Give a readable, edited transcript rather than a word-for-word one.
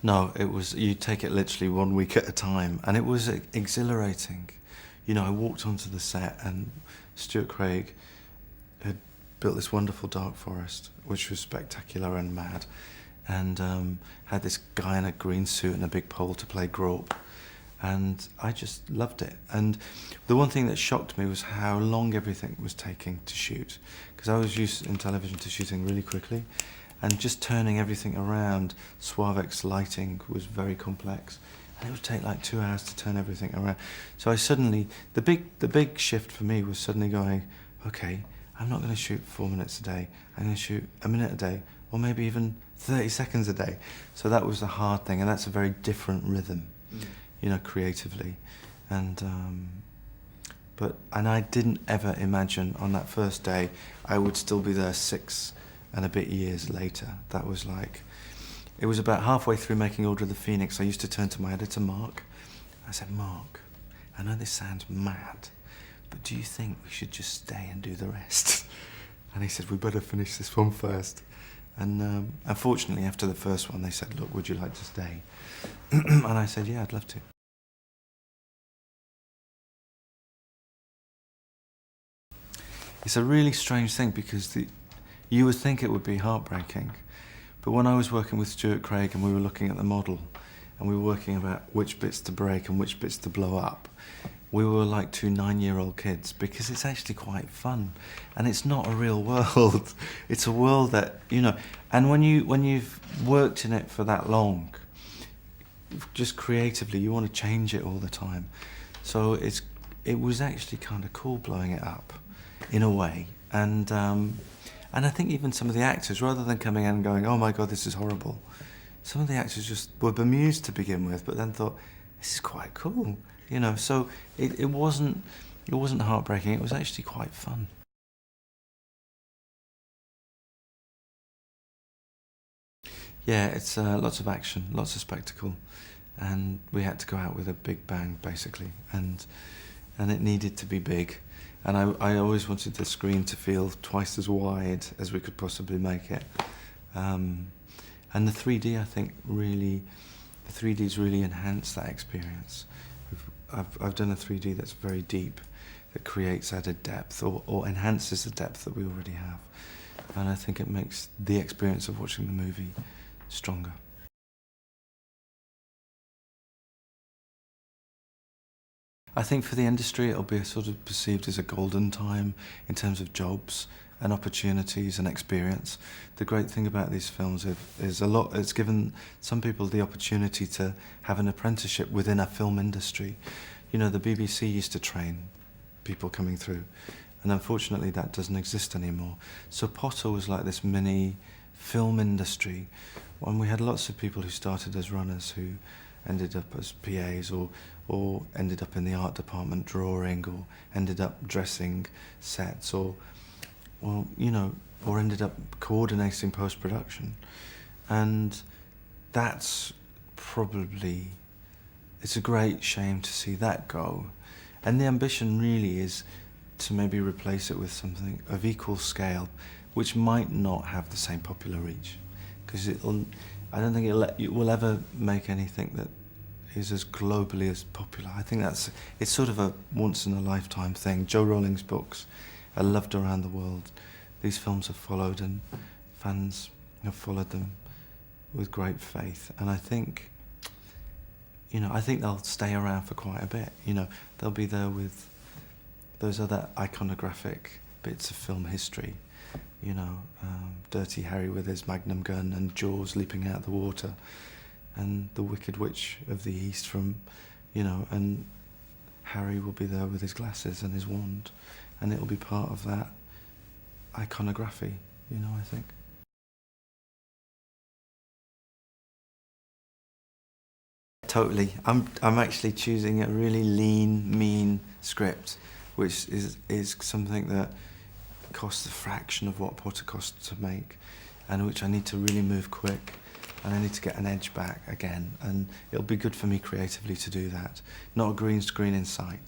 No, it was, you take it literally 1 week at a time, and it was exhilarating. You know, I walked onto the set and Stuart Craig had built this wonderful dark forest, which was spectacular and mad, and had this guy in a green suit and a big pole to play Grope, and I just loved it. And the one thing that shocked me was how long everything was taking to shoot, because I was used in television to shooting really quickly, and just turning everything around. Suavex lighting was very complex, and it would take like 2 hours to turn everything around. So I suddenly, the big shift for me was suddenly going, okay, I'm not going to shoot 4 minutes a day. I'm going to shoot a minute a day, or maybe even 30 seconds a day. So that was the hard thing, and that's a very different rhythm, you know, creatively. And I didn't ever imagine on that first day I would still be there 6 and a bit years later. That was like, it was about halfway through making Order of the Phoenix, I used to turn to my editor, Mark. I said, Mark, I know this sounds mad, but do you think we should just stay and do the rest? And he said, we better finish this one first. And unfortunately, after the first one, they said, look, would you like to stay? And I said, yeah, I'd love to. It's a really strange thing, because you would think it would be heartbreaking, but when I was working with Stuart Craig and we were looking at the model and we were working about which bits to break and which bits to blow up, we were like 2 9-year-old kids, because it's actually quite fun, and it's not a real world. It's a world that, you know, and when you've worked in it for that long, just creatively, you want to change it all the time. So it was actually kind of cool blowing it up, in a way. And I think even some of the actors, rather than coming in and going, oh my God, this is horrible, some of the actors just were bemused to begin with, but then thought, this is quite cool, you know. So it wasn't heartbreaking, it was actually quite fun. Yeah, it's lots of action, lots of spectacle, and we had to go out with a big bang, basically, and it needed to be big. And I always wanted the screen to feel twice as wide as we could possibly make it. And the 3D, I think, the 3D's really enhanced that experience. I've done a 3D that's very deep, that creates added depth, or enhances the depth that we already have. And I think it makes the experience of watching the movie stronger. I think for the industry, it'll be sort of perceived as a golden time in terms of jobs and opportunities and experience. The great thing about these films is it's given some people the opportunity to have an apprenticeship within a film industry. You know, the BBC used to train people coming through, and unfortunately that doesn't exist anymore. So Potter was like this mini film industry, and we had lots of people who started as runners who ended up as PAs, or ended up in the art department drawing, or ended up dressing sets, or you know, or ended up coordinating post-production. And that's probably, it's a great shame to see that go. And the ambition really is to maybe replace it with something of equal scale, which might not have the same popular reach, because I don't think it will ever make anything that is as globally as popular. I think it's sort of a once-in-a-lifetime thing. Joe Rowling's books are loved around the world. These films have followed, and fans have followed them with great faith. And I think, you know, I think they'll stay around for quite a bit. You know, they'll be there with those other iconographic bits of film history. You know, Dirty Harry with his magnum gun, and Jaws leaping out of the water, and the Wicked Witch of the East from, you know, and Harry will be there with his glasses and his wand, and it'll be part of that iconography, you know, I think. Totally. I'm actually choosing a really lean, mean script, which is something that costs a fraction of what Potter costs to make, and which I need to really move quick, and I need to get an edge back again, and it'll be good for me creatively to do that. Not a green screen in sight.